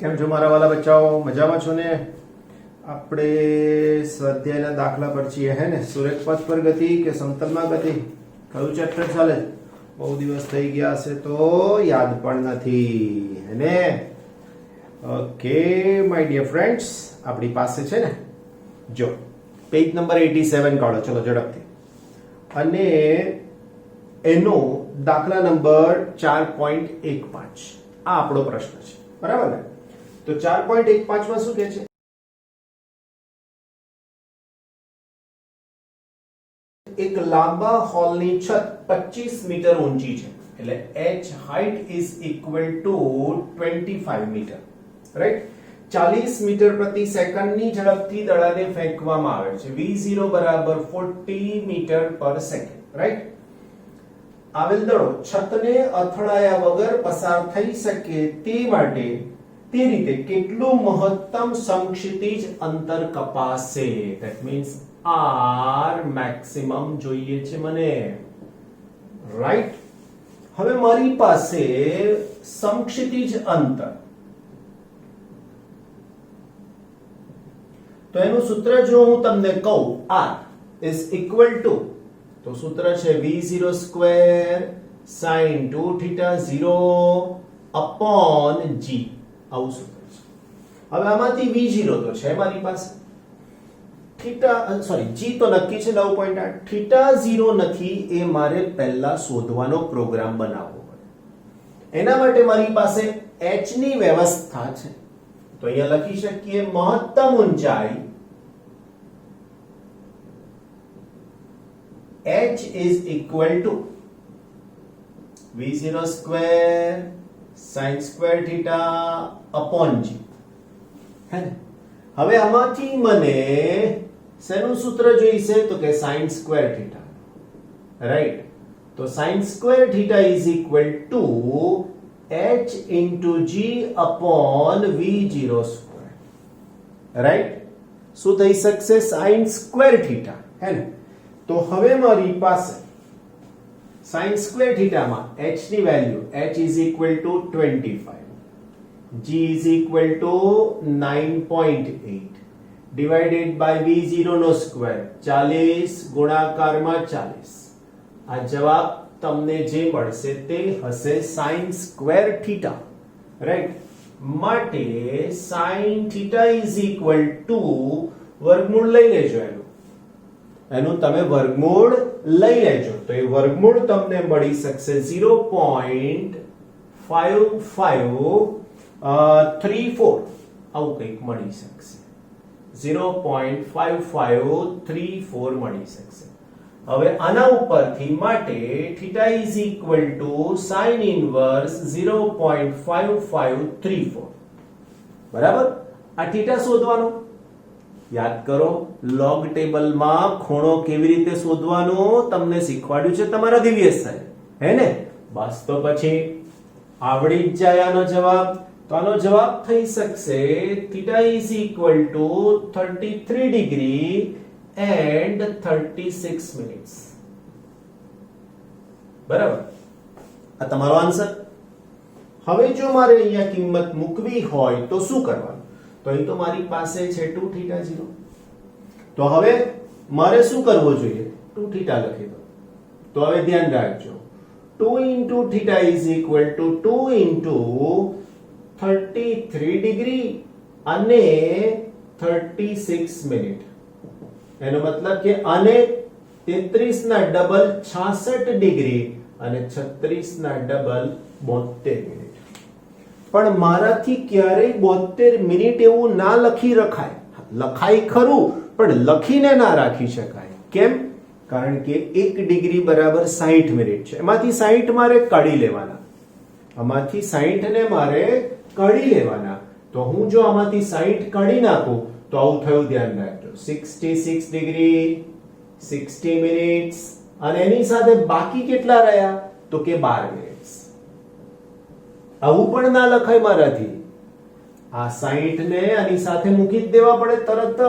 કેમ છો મારા વાલા બચ્ચાઓ? મજામાં છો ને? આપણે સ્વાધ્યાયના દાખલા પર છીએ હે ને? સુરેખ પથ પર ગતિ કે સમતલમાં ગતિ? કયું ચેપ્ટર ચાલે? બહુ દિવસ થઈ ગયા હશે તો યાદ પણ નથી હે ને? ઓકે માય ડિયર ફ્રેન્ડ્સ, આપણી પાસે છે ને, જો પેજ નંબર 87 કાઢો, ચલો ઝડપથી. અને એનો દાખલા નંબર 4.15 આ આપણો પ્રશ્ન છે, બરાબર ને? તો 4.15 માં શું કહે છે? એક લાંબા હોલની છત 25 મીટર ઊંચી છે, એટલે h height is equal to 25 meter, right? 40 meter પ્રતિ સેકન્ડની ઝડપથી દડાને ફેંકવામાં આવે છે. v0 બરાબર 40 મીટર પર સેકન્ડ, રાઈટ? આવેલ દડો છતને અથડાયા વગર પસાર થઈ શકે તે માટે તે રીતે કેટલું મહત્તમ સમક્ષિતિજ અંતર કપાશે? ધેટ મીન્સ r મેક્સિમમ જોઈએ છે મને, રાઈટ? હવે મારી પાસે સમક્ષિતિજ અંતર, તો એનું સૂત્ર જો હું તમને કહું, r is equal to, તો સૂત્ર છે v0 square sin 2 theta 0 upon g, આવું સૂત્ર છે. હવે આમાંથી v0 તો છે મારી પાસે, થીટા સોરી g તો નક્કી છે 9.8, થીટા 0 નથી એ મારે પહેલા શોધવાનો પ્રોગ્રામ બનાવવો પડે. એના માટે મારી પાસે h ની વ્યવસ્થા છે, તો અહીંયા લખી શકીએ મહત્તમ ઊંચાઈ h is equal to v0 square sin square theta upon g, હે ને? હવે આમાંથી મને શેનું સૂત્ર જોઈશે? તો કે sin square theta, રાઈટ? તો sin square theta is equal to h into g upon v0 square, right? શું થઈ શકશે? sin square theta, હે ને? તો હવે મારી પાસે sin square theta માં h ની value h is equal to 25, g is equal to 9.8 divided by v0 નો સ્ક્વેર 40 ગુણાકારમાં 40. આ જવાબ તમને જે મળશે તે હશે sin square theta, રાઈટ? માટે sin theta is equal to વર્ગમૂળ લઈ લેજો, એનું તમે વર્ગમૂળ લઈ લેજો, તો એ વર્ગમૂળ તમને મળી શકશે 0.5534, આવું કંઈક મળી શકશે, 0.5534 મળી શકશે. હવે આના ઉપરથી માટે theta is equal two sine inverse 0.5534, બરાબર? આ થીટા શોધવાનો યાદ કરો, લોગ ટેબલમાં ખૂણો કેવી રીતે શોધવાનો તમને શીખવાડ્યું છે તમારા દિવ્યેશ સાહેબ, હે ને? બસ તો પછી આવડી જ જાય આનો જવાબ. તો આનો જવાબ થઈ શકશે theta is equal two 33 degree and 36 minutes, બરાબર? આ તમારો આન્સર. હવે જો મારે અહીંયા કિંમત મૂકવી હોય તો શું કરવાનું? તો અહીં તો મારી પાસે છે 2 થીટા 0, તો હવે મારે શું કરવું જોઈએ? 2 થીટા લખી દો. તો હવે ધ્યાન રાખજો, 2 into theta is equal to 2 into 33 degree અને 36 મિનિટ. એનો મતલબ કે આને 33 ના ડબલ 66 ડિગ્રી અને 36 ના ડબલ 72 મિનિટ. પણ મારાથી ક્યારેય 72 મિનિટ એવું ના લખી રખાય. લખાય ખરું, પણ લખીને ના રાખી શકાય. કેમ? કારણ કે 1 ડિગ્રી બરાબર 60 મિનિટ છે, એમાંથી 60 મારે કાઢી લેવાના, આમાંથી 60 ને મારે કાઢી લેવાના. તો હું જો આમાંથી 60 કાઢી નાખું તો આવું થયું, ધ્યાન રાખજો, 66 ડિગ્રી 60 મિનિટ્સ, અને એની સાથે બાકી કેટલા રહ્યા? તો કે 12 મિનિટ્સ. આવું પણ ના લખાય મારાથી. આ 60 ને આની સાથે મૂકી જ દેવા પડે તરત જ,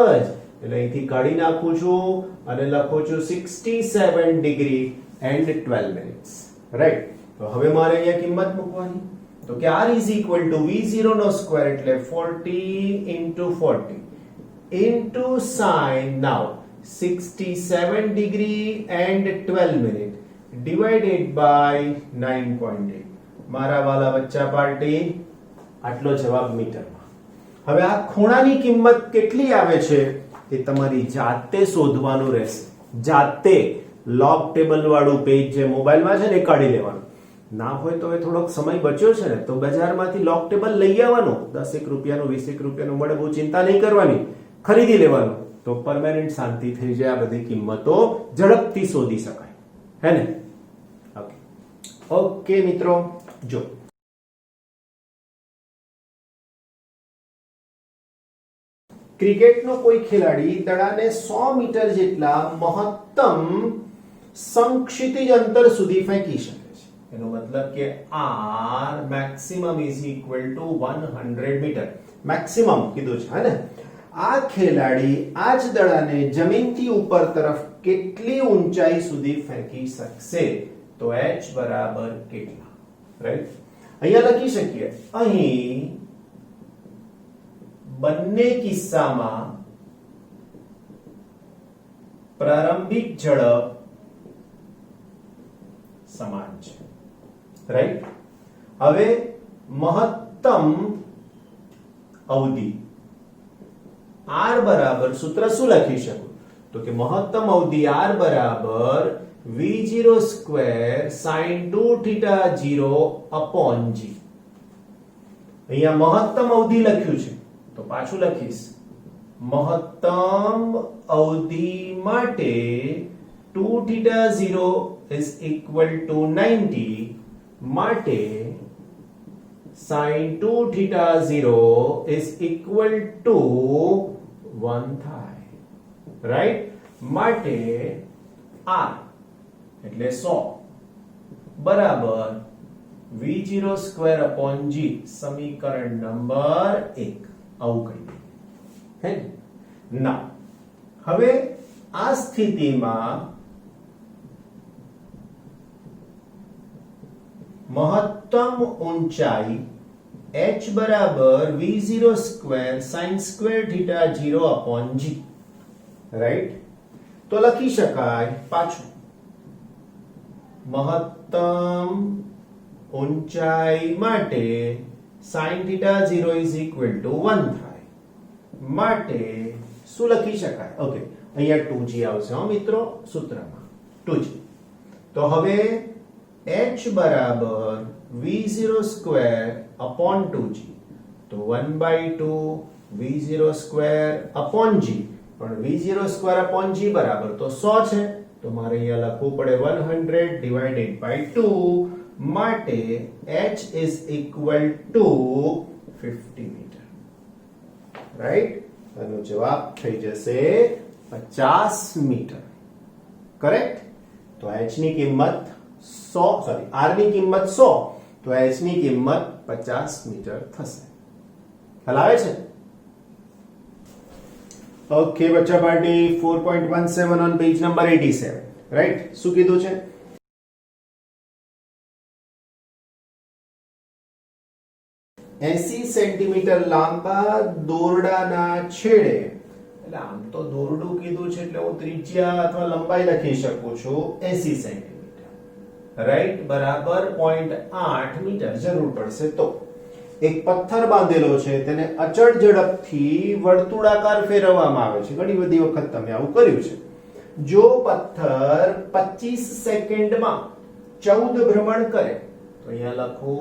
એટલે અહીંથી કાઢી નાખું છું અને લખું છું 67 ડિગ્રી એન્ડ 12 મિનિટ્સ, રાઈટ? તો હવે મારે અહીંયા કિંમત મૂકવાની, તો કે r is equal to v0 નો સ્ક્વેર એટલે 40 into 40 into sin now 67 degree and 12 minute divided by 9.8. મારા વાલા બચ્ચા પાર્ટી આટલો જવાબ મીટરમાં. હવે આ ખૂણાની કિંમત કેટલી આવે છે એ તમારી જાતે શોધવાનું રહેશે. જાતે લોગ ટેબલ વાળું પેજ જે મોબાઈલમાં છે ને એ કાઢી લેવાનું. ના હોય તો હવે થોડોક સમય બચ્યો છે ને તો બજારમાંથી લોગ ટેબલ લઈ આવવાનું. 10 રૂપિયાનું 20 રૂપિયાનું મળે, બહુ ચિંતા નહીં કરવાની, ખરીદી લેવાનું. તો પરમેનન્ટ શાંતિ થઈ જાય, આ બધી કિંમતો ઝડપથી શોધી શકાય. હે ને? ઓકે મિત્રો, જો ક્રિકેટનો કોઈ ખેલાડી દડાને 100 મીટર જેટલા મહત્તમ સમક્ષિતિજ અંતર સુધી ફેંકી શકે છે. એનો મતલબ કે r maximum is equal to 100 meter. Maximum કીધું છે, હે ને? આ ખેલાડી આ જ દડાને જમીનથી ઉપર તરફ કેટલી ઊંચાઈ સુધી ફેંકી શકશે? તો h બરાબર કેટલા? રાઈટ, અહીંયા લખી શકીએ. અહીં બંને કિસ્સામાં પ્રારંભિક ઝડપ સમાન છે. રાઈટ, હવે મહત્તમ અવધિ r બરાબર સૂત્ર શું લખી શકું? તો કે મહત્તમ અવધિ r બરાબર v0 square sin 2 theta 0 upon g. અહીંયા મહત્તમ અવધિ લખ્યું છે તો પાછું લખીશ. મહત્તમ અવધિ માટે 2 theta 0 is equal to 90 માટે sin 2 theta 0 is equal to 1 થાય. રાઈટ, માટે r એટલે 100 બરાબર v0 સ્ક્વેર upon g. સમીકરણ નંબર 1 આવું કહી. હે ના, હવે આ સ્થિતિમાં મહત્તમ ઊંચાઈ h બરાબર v0 square sin square theta 0 upon g. Right, તો લખી શકાય પાછું મહત્તમ ઊંચાઈ માટે sin theta 0 is equal to 1 થાય. માટે શું લખી શકાય? ઓકે, અહીંયા 2g આવશે હો મિત્રો સૂત્રમાં, 2g. તો હવે h બરાબર v0 સ્ક્વેર upon 2g. તો 1/2 v0 સ્ક્વેર upon g. પણ v0 સ્ક્વેર upon g બરાબર તો 100 છે, તો મારે અહીંયા લખવું પડે 100 divided by 2 માટે h is equal to 50 meter. Right, આનો જવાબ થઈ જશે 50 મીટર. કરેક્ટ. તો h ની કિંમત 100, r ની કિંમત 100, તો h ની કિંમત 50 મીટર થશે. ખ્યાલ આવે છે? ઓકે બચ્ચા party, 4.17 on page number 87. Right, શું કીધું છે? 80 સેન્ટીમીટર લાંબા દોરડાના છેડે, એટલે આમ તો દોરડું કીધું છે એટલે હું ત્રિજ્યા અથવા લંબાઈ લખી શકું છું 80 સેન્ટીમીટર. રાઈટ, બરાબર 0.8 મીટર જરૂર પડશે. તો એક પથ્થર બાંધેલો છે, તેને અચળ ઝડપથી વર્તુળાકાર ફેરવવામાં આવે છે. ઘણી બધી વખત તમે આવું કર્યું છે. જો પથ્થર 25 સેકન્ડમાં 14 ભ્રમણ કરે તો અહીંયા લખો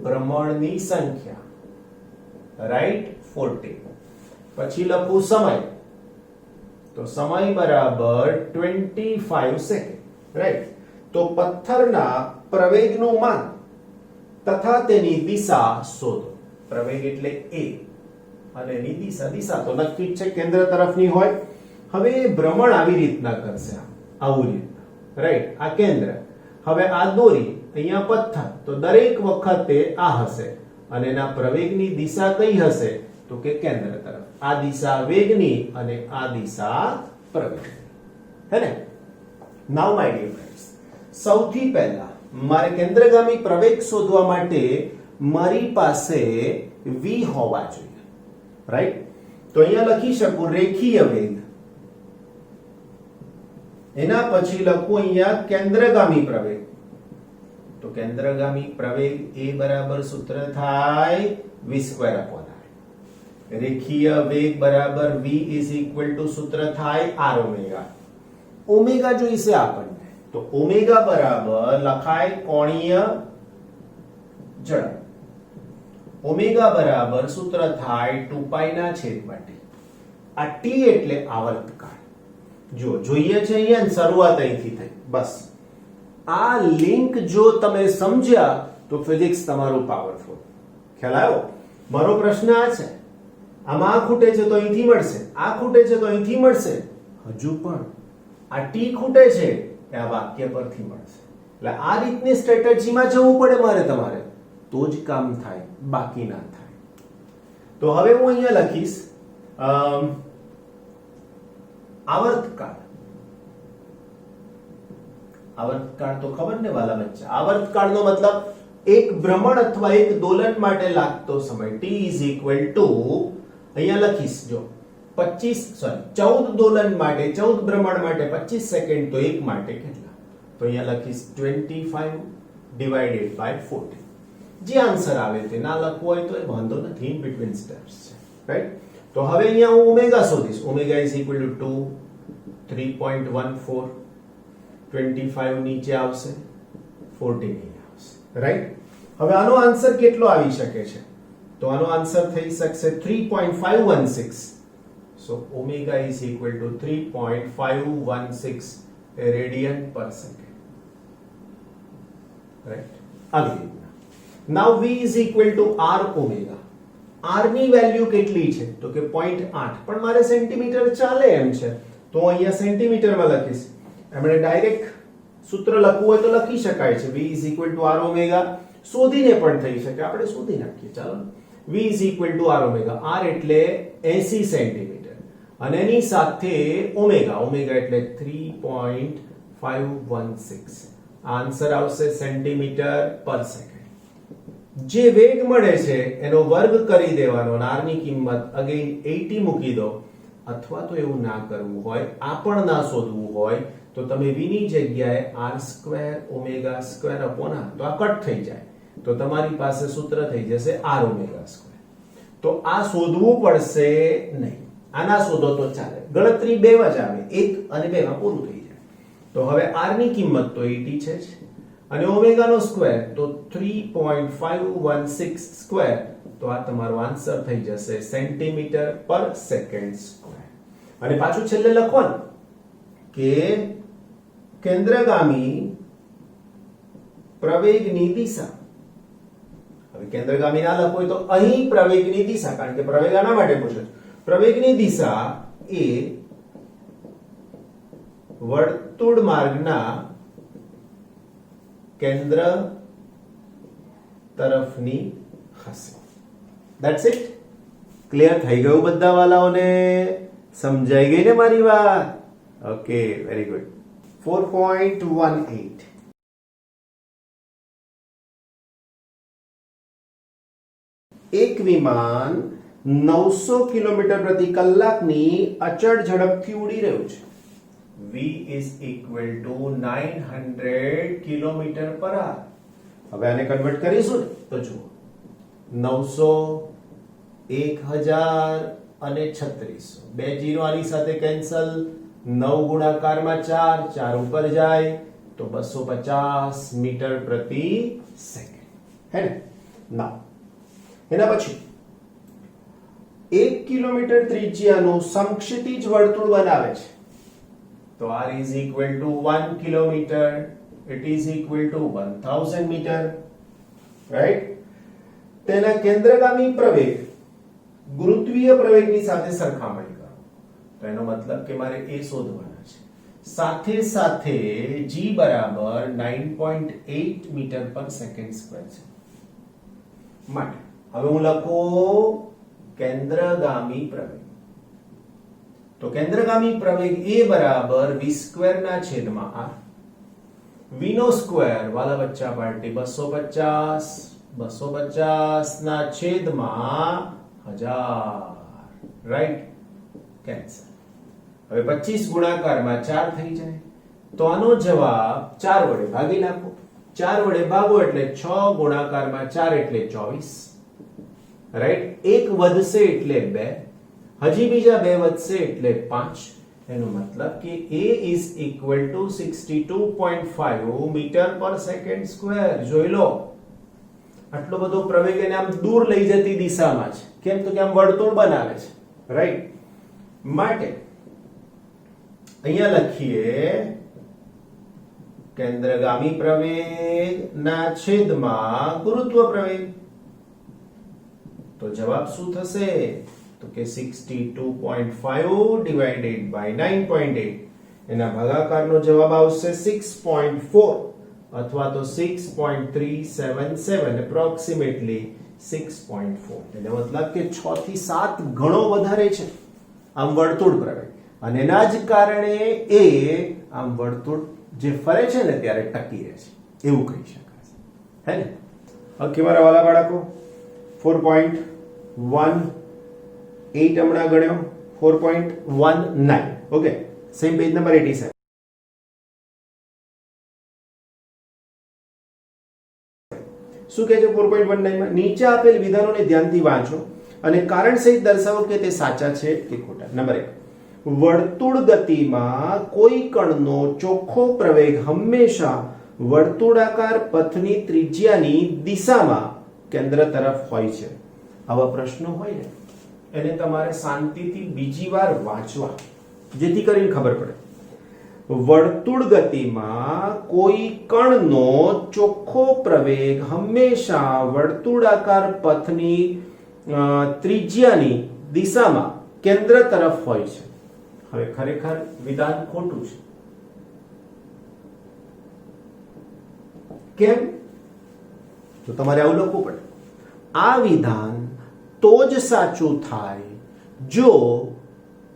ભ્રમણની સંખ્યા. રાઈટ, 40. પછી લખું સમય, તો સમય બરાબર 25 સેકન્ડ. રાઈટ, તો પથ્થરના પ્રવેગનું માન તથા તેની દિશા શોધો. પ્રવેગ એટલે a અને એની દિશા તો નક્કી જ છે, કેન્દ્ર તરફની હોય. હવે ભ્રમણ આવી રીતના કરશે, આવું રીતના. રાઈટ, આ કેન્દ્ર. હવે આ દોરી, અહીંયા પથ્થર, તો દરેક વખતે આ હશે અને એના પ્રવેગની દિશા કઈ હશે? તો કે કેન્દ્ર તરફ. આ દિશા વેગની અને આ દિશા પ્રવેગની. હે ને? નાઉ માય ડિયર ફ્રેન્ડ્સ, સૌથી પહેલા મારે કેન્દ્રગામી પ્રવેગ શોધવા માટે મારી પાસે v હોવા જોઈએ, રાઈટ? તો અહીંયા લખી શકું રેખીય વેગ, એના પછી લખું અહીંયા કેન્દ્રગામી પ્રવેગ. તો કેન્દ્રગામી પ્રવેગ એ બરાબર સૂત્ર થાય v સ્ક્વેર અપોન r. રેખીય વેગ બરાબર v ઇઝ ઇક્વલ ટુ સૂત્ર થાય r ઓમેગા. ઓમેગા જોઈશે આપણને, તો ઓમેગા બરાબર લખાય કોણીય ઝડપ. ઓમેગા બરાબર સૂત્ર થાય 2π ના છેદમાં t. આ t એટલે આવર્તકાળ. જો જોઈએ છે અહીંયા શરૂઆત અહીંથી થઈ, બસ આ લિંક જો તમે સમજ્યા તો ફિઝિક્સ તમારું પાવરફુલ. ખ્યાલ આવ્યો? મારો પ્રશ્ન આ છે, આમાં આ ખૂટે છે તો અહીંથી મળશે, આ ખૂટે છે તો અહીંથી મળશે, હજુ પણ આ ટી ખૂટે છે એ આ વાક્ય પરથી મળશે. એટલે આ રીતની સ્ટ્રેટેજીમાં જવું પડે મારે તમારે, તો જ કામ થાય, બાકી ના થાય. તો હવે હું અહીંયા લખીશ આવર્તકાળ. આવર્તકાળ તો ખબર ને વાલા બચ્ચા, આવર્તકાળનો મતલબ એક ભ્રમણ અથવા એક દોલન માટે લાગતો સમય. t ઇઝ ઇક્વલ ટુ અહીંયા લખીશ, જો 14 દોલન માટે, 14 ભ્રમણ માટે 25 સેકન્ડ, તો એક માટે કેટલા? તો અહીંયા લખીશ 25 ડિવાઇડેડ બાય 40. જે આન્સર આવે તે ના લખવું હોય તો એ વાંધો નથી, ઇન બિટવીન સ્ટેપ્સ છે, રાઈટ? તો હવે અહીંયા હું ઓમેગા શોધીશ. ઓમેગા ઇઝ ઇક્વલ ટુ 2, 3.14, 25 નીચે આવશે, 40 નીચે આવશે, રાઈટ? હવે આનો આન્સર કેટલો આવી શકે છે? તો આનો આન્સર થઈ શકશે 3.516. So omega is equal to 3.516 radian per second, right? આવી રીતના. Now v is equal to r omega. r ની વેલ્યુ કેટલી છે? તો કે 0.8, પણ મારે સેન્ટીમીટર ચાલે એમ છે, તો અહીંયા સેન્ટીમીટરમાં લખીશ. એમણે ડાયરેક્ટ સૂત્ર લખવું હોય તો લખી શકાય છે, v is equal to r omega. શોધીને પણ થઈ શકે, આપણે શોધી નાખીએ, ચાલો. v is equal to r omega. r એટલે 80 સેન્ટીમીટર અને એની સાથે ઓમેગા, ઓમેગા એટલે 3.516. આન્સર આવશે સેન્ટીમીટર પર સેકન્ડ. જે વેગ મળે છે એનો વર્ગ કરી દેવાનો, r ની કિંમત અગેન 80 મૂકી દો. અથવા તો એવું ના કરવું હોય, આ પણ ના શોધવું હોય, તો તમે v ની જગ્યાએ r square omega square upon r, તો આ કટ થઈ જાય, તો તમારી પાસે સૂત્ર થઈ જશે r ઓમેગા સ્ક્વેર. તો આ શોધવું પડશે નહીં, આના શોધો તો ચાલે, ગણતરી બે જ આવે, 1 અને 2 માં પૂરું થઈ જાય. તો હવે r ની કિંમત તો 80 છે જ, અને ઓમેગા નો સ્ક્વેર તો 3.516 સ્ક્વેર, તો આ તમારો આન્સર થઈ જશે સેન્ટીમીટર પર સેકન્ડ સ્ક્વેર. અને પાછું છેલ્લે લખવાનું કે કેન્દ્રગામી પ્રવેગની દિશા. હવે કેન્દ્રગામી ના લખવું હોય તો અહીં પ્રવેગની દિશા, કારણ કે પ્રવેગ આના માટે પૂછે છે. પ્રવેગની દિશા એ વર્તુળ માર્ગના કેન્દ્ર તરફની હશે. That's it. ક્લિયર થઈ ગયું બધા વાલાઓને? સમજાઈ ગઈ ને મારી વાત? Okay, very good. 4.18 એક વિમાન 900 કિલોમીટર પ્રતિ કલાકની અચળ ઝડપથી ઉડી રહ્યું છે. v is equal to 900 kilometre પર આર. હવે આને કન્વર્ટ કરીશું ને તો જુઓ, 900, 1000 અને 3600. 2 0 આની સાથે કેન્સલ, 9 ગુણાકારમાં 4, 4 ઉપર જાય તો 250 મીટર પ્રતિ સેકન્ડ, હે ને? ના, એના પછી 1 કિલોમીટર ત્રિજ્યાનું સમક્ષિતિજ વર્તુળ બનાવે છે. તો r is equal to 1 kilometer, it is equal to 1000 meter, right? તેના કેન્દ્રગામી પ્રવેગ ગુરુત્વીય પ્રવેગની સાથે સરખામણી કરો. તો એનો મતલબ કે મારે એ શોધવાના છે. સાથે સાથે g બરાબર 9.8 મીટર પર સેકન્ડ સ્ક્વેર છે. માટે હવે હું લખું કેન્દ્રગામી પ્રવેગ. તો કેન્દ્રગામી પ્રવેગ a બરાબર v સ્ક્વેર ના છેદમાં r. v નો સ્ક્વેર વાલા બચ્ચા પાર્ટી 250 250 ના છેદમાં 1000, રાઈટ? કેન્સલ. હવે 25 ગુણાકારમાં 4 થઈ જાય તો આનો જવાબ 4 વડે ભાગી નાખો. 4 વડે ભાગો એટલે 6 ગુણાકારમાં 4 એટલે 24, રાઈટ? 1 વધશે એટલે 2, હજી બીજા 2 વધશે એટલે 5. એનો મતલબ કે A is equal to 62.5 metre પર સેકન્ડ સ્ક્વેર. જોઈ લો, આટલો બધો પ્રવેગ એને આમ દૂર લઈ જતી દિશામાં છે. કેમ? તો કે આમ વર્તુળ બનાવે છે, રાઈટ? માટે અહીંયા લખીએ કેન્દ્રગામી પ્રવેગ ના છેદમાં ગુરુત્વ પ્રવેગ. તો જવાબ શું થશે? તો કે 62.5 ડિવાઇડેડ બાય 9.8, એના ભાગાકારનો જવાબ આવશે 6.4 અથવા તો 6.377, એપ્રોક્સિમેટલી 6.4. એટલે મતલબ કે 6 થી 7 ગણો વધારે છે આમ વર્તુળ પ્રવેગ, અને એના જ કારણે એ આમ વર્તુળ જે ફરે છે ને ત્યારે ટકી રહે છે, એવું કહી શકાય, હે ને? ઓકે મારા વાલા બાળકો, 4.18 હમણાં ગણ્યો, 4.19. Okay, same page number 87. શું કહે છે 4.19 માં? નીચે આપેલ વિધાનોને ધ્યાનથી વાંચો અને કારણ સહિત દર્શાવો કે તે સાચા છે કે ખોટા. નંબર 1, વર્તુળ ગતિમાં કોઈ કણનો ચોખ્ખો પ્રવેગ હંમેશા વર્તુળાકાર પથની ત્રિજ્યાની દિશામાં કેન્દ્ર તરફ હોય છે. આવા પ્રશ્નો હોય ને એને તમારે શાંતિથી બીજી વાર વાંચવા, જેથી કરીને ખબર પડે. વર્તુળ ગતિમાં કોઈ કણનો ચોખ્ખો પ્રવેગ હંમેશા વર્તુળાકાર પથની ત્રિજ્યાની દિશામાં કેન્દ્ર તરફ હોય છે. હવે ખરેખર વિધાન ખોટું છે. કેમ? તો તમારે આવું લખવું પડે. આ વિધાન તો જ સાચું થાય જો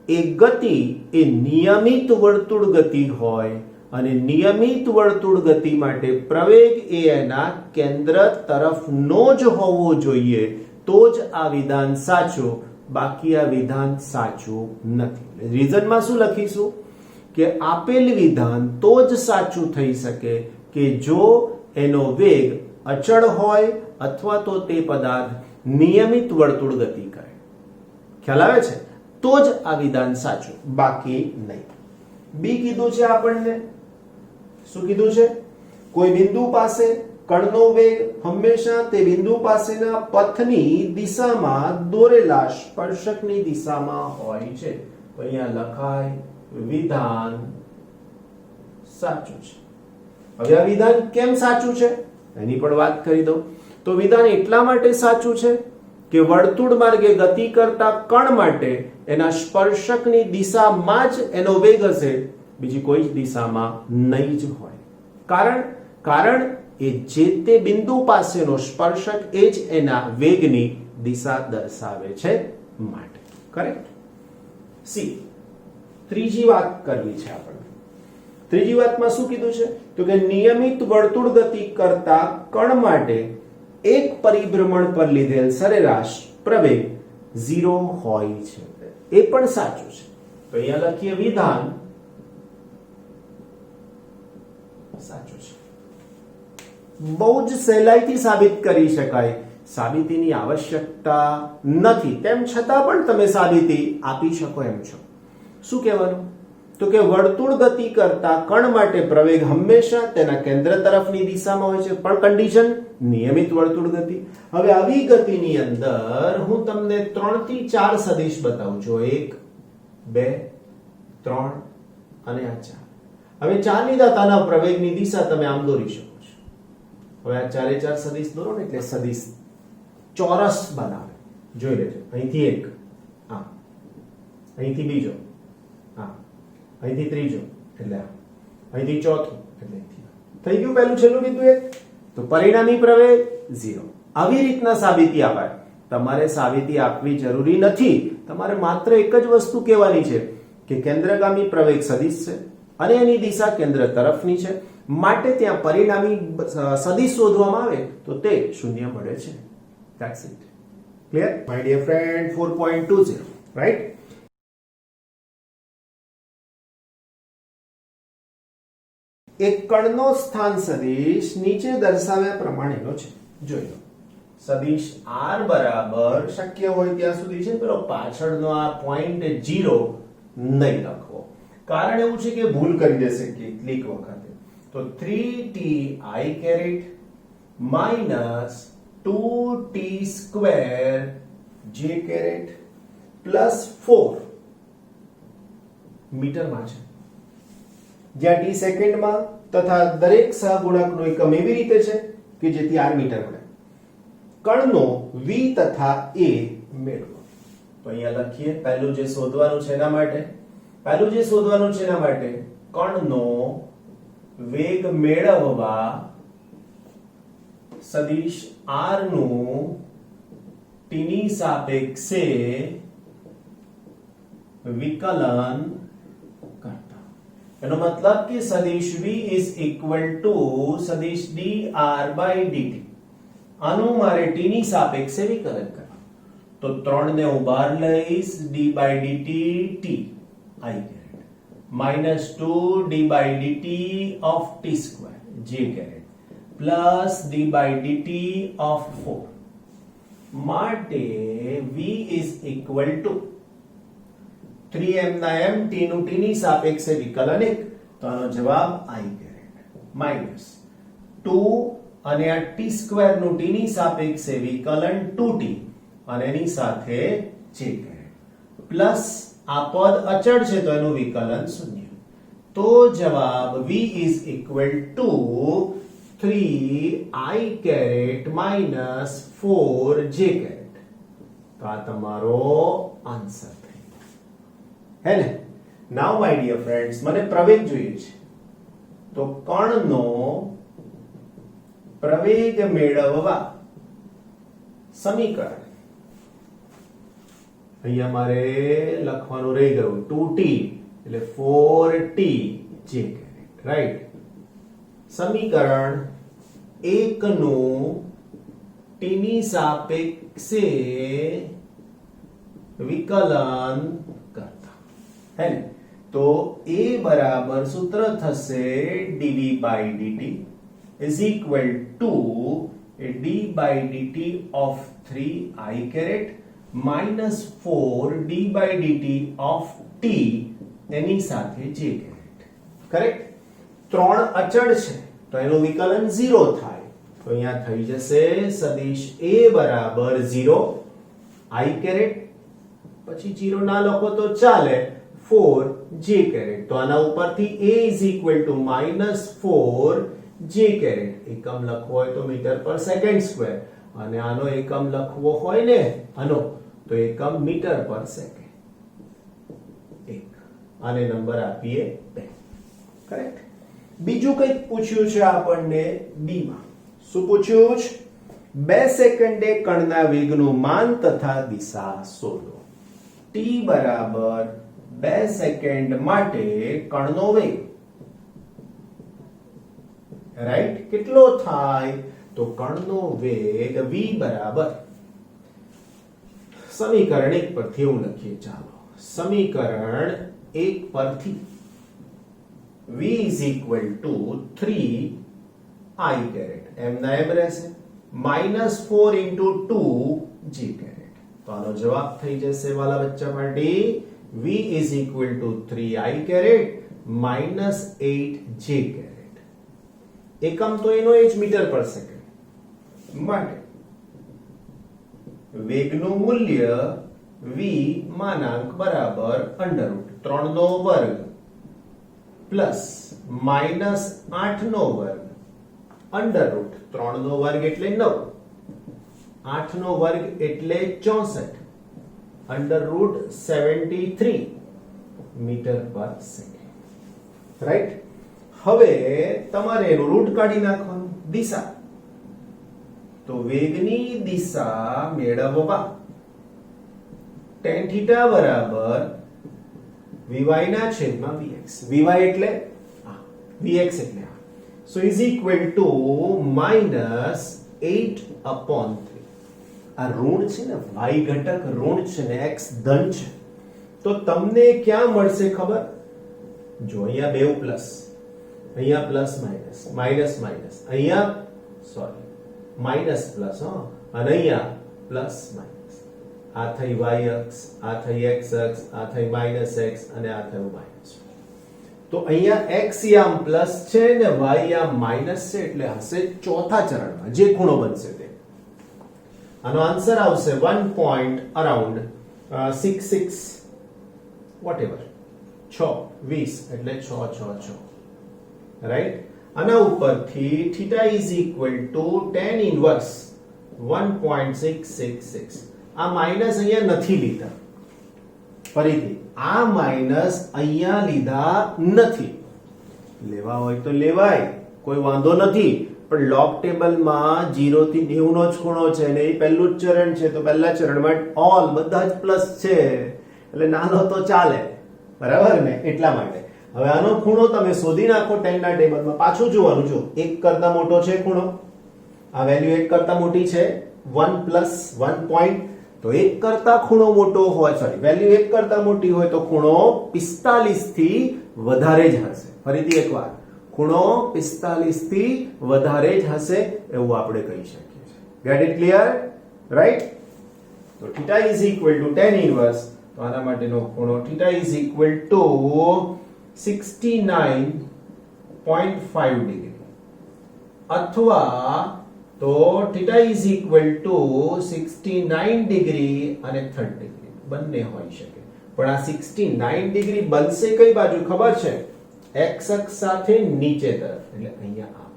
એ ગતિ એ નિયમિત વર્તુળ ગતિ હોય, અને નિયમિત વર્તુળ ગતિ માટે પ્રવેગ એ એના કેન્દ્ર તરફનો જ હોવો જોઈએ. તો જ આ વિધાન સાચું, બાકી આ વિધાન સાચું નથી. રીઝનમાં શું લખીશું કે આપેલ વિધાન તો જ સાચું થઈ શકે કે જો એનો વેગ અચળ હોય અથવા તો તે પદાર્થ નિયમિત વર્તુળ ગતિ કરે. ખ્યાલ આવે છે? તો જ આ વિધાન સાચું, બાકી નહીં. બી કીધું છે આપણને. શું કીધું છે? કોઈ બિંદુ પાસે કણનો વેગ હંમેશા તે બિંદુ પાસેના પથની દિશામાં દોરેલા સ્પર્શકની દિશામાં હોય છે. તો અહીંયા લખાય વિધાન સાચું છે. હવે આ વિધાન કેમ સાચું છે એની પણ વાત કરી દઉં. તો વિધાન એટલા માટે સાચું છે કે વર્તુળ માર્ગે ગતિ કરતા કણ માટે એના સ્પર્શકની દિશામાં જ એનો વેગ હશે, બીજી કોઈ જ દિશામાં નહીં જ હોય. કારણ એ જે તે બિંદુ પાસેનો સ્પર્શક એ જ એના વેગની દિશા દર્શાવે છે માટે. કરેક્ટ? સી, ત્રીજી વાત કરવી છે આપણે. ત્રીજી વાતમાં શું કીધું છે? તો કે નિયમિત વર્તુળ ગતિ કરતા કણ માટે એક પરિભ્રમણ પર લીધેલ સરેરાશ પ્રવેગ 0 હોય છે. એ પણ સાચું છે. તો અહીંયા લખીએ વિધાન સાચું છે. બહુ જ સહેલાઈથી સાબિત કરી શકાય. સાબિતીની આવશ્યકતા નથી, તેમ છતાં પણ તમે સાબિતી આપી શકો એમ છો. શું કહેવાનું? તો કે વર્તુળ ગતિ કરતા કણ માટે પ્રવેગ હંમેશા તેના કેન્દ્ર તરફની દિશામાં હોય છે, પણ કન્ડિશન નિયમિત વર્તુળ ગતિ. હવે આવી ગતિની અંદર હું તમને 3 થી 4 સદિશ બતાવું છું. 1, 2, 3 અને આ 4. હવે 4 ની દાતાના પ્રવેગની દિશા તમે આમ દોરી શકો છો. હવે આ 4 4 સદિશ દોરો ને એટલે સદિશ ચોરસ બનાવે. જોઈ લેજો. અહીંથી એક, આ અહીંથી બીજો, આ અહીંથી ત્રીજો એટલે આ, અહીંથી ચોથું એટલે અહીંથી. થઈ ગયું પહેલું છેલ્લું બિંદુ એક. તો પરિણામી પ્રવેગ 0. આવી રીતના સાબિતી અપાય. તમારે સાબિતી આપવી જરૂરી નથી. તમારે માત્ર એક જ વસ્તુ કહેવાની છે કે કેન્દ્રગામી પ્રવેગ સદિશ છે અને એની દિશા કેન્દ્ર તરફની છે. માટે ત્યાં પરિણામી સદિશ શોધવામાં આવે તો તે શૂન્ય મળે છે. That's it. Clear my dear friend? 4.20 right. એક કણનો સ્થાન સદિશ નીચે દર્શાવ્યા પ્રમાણેનો છે. જોઈ લો. સદિશ r બરાબર શક્ય હોય ત્યાં સુધી છે પેલો પાછળનો આ પોઈન્ટ 0 નહીં લખવો. કારણ એવું છે કે ભૂલ કરી દેશે કેટલીક વખતે. તો 3ti caret minus 2t square j caret plus 4 મીટરમાં છે, જ્યાં t સેકન્ડમાં તથા દરેક સહગુણકનો એકમ એવી રીતે છે કે જેથી r મીટર મળે. કણનો v તથા a મેળવો. તો અહીંયા લખીએ પહેલું જે શોધવાનું છે એના માટે કણનો વેગ મેળવવા સદિશ r નું t ની સાપેક્ષે વિકલન કરતા. એનો મતલબ કે સદિશ v is equal to સદિશ dr by dt. આનું મારે t ની સાપેક્ષે વિકલન કરવા. તો 3 ને હું બહાર લઈશ, d by dt t I caret minus 2 d by dt of t square j caret plus d by dt of 4 માટે v is equal to 3m ના m t નું t ની સાપેક્ષે વિકલન 1, તો આનો જવાબ I caret minus 2 અને આ t સ્ક્વેર નું t ની સાપેક્ષે વિકલન 2t અને એની સાથે j caret પ્લસ આ પદ અચળ છે તો એનું વિકલન 0. તો જવાબ v is equal to 3i caret minus 4j caret. તો આ તમારો આન્સર થઈ હે ને. નાઉ માય ડિયર ફ્રેન્ડ્સ, મને પ્રવેગ જોઈએ છે. તો કણનો પ્રવેગ મેળવવા સમીકરણ અહીંયા મારે લખવાનું રહી ગયું 2t એટલે 4t j caret રાઈટ. સમીકરણ 1 નું t ની સાપેક્ષે વિકલન કરતા હે ને. તો a બરાબર સૂત્ર થશે dv by dt is equal to d by dt of 3i caret minus 4 d by dt of t એની સાથે j caret. કરેક્ટ. 3 અચળ છે તો એનું વિકલન 0 થાય. તો અહીંયા થઈ જશે સદિશ a બરાબર 0 i caret, પછી 0 ના લખો તો ચાલે, 4 j caret. તો આના ઉપરથી a is equal to minus 4 j caret. એકમ લખવો હોય તો મીટર પર સેકન્ડ સ્ક્વેર, અને આનો એકમ લખવો હોય ને આનો તો એકમ મીટર પર સેકન્ડ. 1 અને નંબર આપીએ 2. કરેક્ટ. બીજું કંઈક પૂછ્યું છે આપણને બી માં. શું પૂછ્યું છે? 2 સેકન્ડે કણના વેગનું માન તથા દિશા શોધો. t બરાબર 2 સેકન્ડ માટે કણનો વેગ રાઈટ કેટલો થાય? તો કણનો વેગ v બરાબર સમીકરણ 1 પરથી એવું લખીએ. ચાલો સમીકરણ 1 પરથી v is equal to 3i caret m ના m રહેશે minus 4 into 2 j caret. તો આનો જવાબ થઈ જશે વાલા બચ્ચા માટે v is equal to 3i caret minus 8 j caret. એકમ તો એનો એ જ મીટર પર સેકન્ડ માટે વેગનું મૂલ્ય v માનાંક બરાબર અંડરરૂટ 3 નો વર્ગ પ્લસ માઇનસ 8 નો વર્ગ અંડરરૂટ 3 નો વર્ગ એટલે 9, 8 નો વર્ગ એટલે 64 અંડરરૂટ 73 મીટર પર સેકન્ડ. રાઈટ. હવે તમારે એનું રૂટ કાઢી નાખવાનું. દિશા, તો વેગની દિશા મેળવવા tan θ બરાબર vy ના છેદમાં vx. vy એટલે vx એટલે સો ઇઝ ઇક્વલ ટુ -8/3. આ ઋણ છે ને, y ઘટક ઋણ છે ને, x ધન છે, તો તમને ક્યાં મળશે ખબર? જો અહીંયા બે પ્લસ, અહીંયા પ્લસ માઇનસ, માઇનસ માઇનસ, અહીંયા સોરી માઇનસ પ્લસ, અને અહીંયા પ્લસ માઇનસ. આ થઈ y અક્ષ, આ થઈ x અક્ષ, આ થઈ -x અને આ થયું માઇનસ. તો અહીંયા x યામ પ્લસ છે ને y યામ માઇનસ છે, એટલે હશે ચોથા ચરણમાં જે ખૂણો બનશે તે. આનો આન્સર આવશે 1.66 whatever 6 એટલે 6 રાઈટ. આના ઉપરથી θ is equal to tan inverse 1.666. આ માઇનસ અહીંયા નથી લીધા, ફરીથી આ માઇનસ અહીંયા લીધા નથી. લેવા હોય તો લેવાય, કોઈ વાંધો નથી, પણ લોગ ટેબલમાં 0 થી 90 નો જ ખૂણો છે ને એ પહેલું જ ચરણ છે, તો પહેલા ચરણમાં ઓલ બધા જ પ્લસ છે, એટલે નાનો તો ચાલે, બરાબર ને? એટલા માટે હવે આનો ખૂણો તમે શોધી નાખો tan ના ટેબલમાં. પાછું જોવાનું, જો 1 કરતા મોટો છે ખૂણો, આ વેલ્યુ 1 કરતા મોટી છે, 1 પ્લસ 1 પોઈન્ટ, તો 1 કરતા ખૂણો મોટો હોય, સોરી વેલ્યુ 1 કરતા મોટી હોય તો ખૂણો 45 થી વધારે જ હશે. ફરીથી એકવાર, ખૂણો 45 થી વધારે જ હશે એવું આપણે કહી શકીએ છીએ. Get it clear? રાઈટ. તો θ is equal to tan inverse, તો આના માટેનો ખૂણો θ ઇઝ ઇક્વલ ટુ 69.5 ડિગ્રી, અથવા તો θ ઇઝ ઇક્વલ ટુ 69 ડિગ્રી અને 30 ડિગ્રી બંને હોઈ શકે. પણ આ 69 ડિગ્રી બનશે કઈ બાજુ ખબર છે? x અક્ષ સાથે નીચે તરફ, એટલે અહીંયા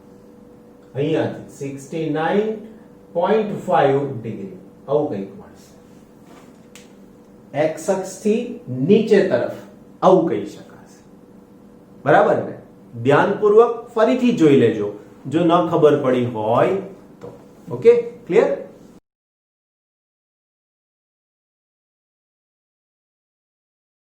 અહીંયાથી 69.5 ડિગ્રી આવું કંઈક મળશે. x અક્ષથી નીચે તરફ આવું કહી શકાશે, બરાબર ને? ધ્યાનપૂર્વક ફરીથી જોઈ લેજો જો ન ખબર પડી હોય તો. Okay, clear?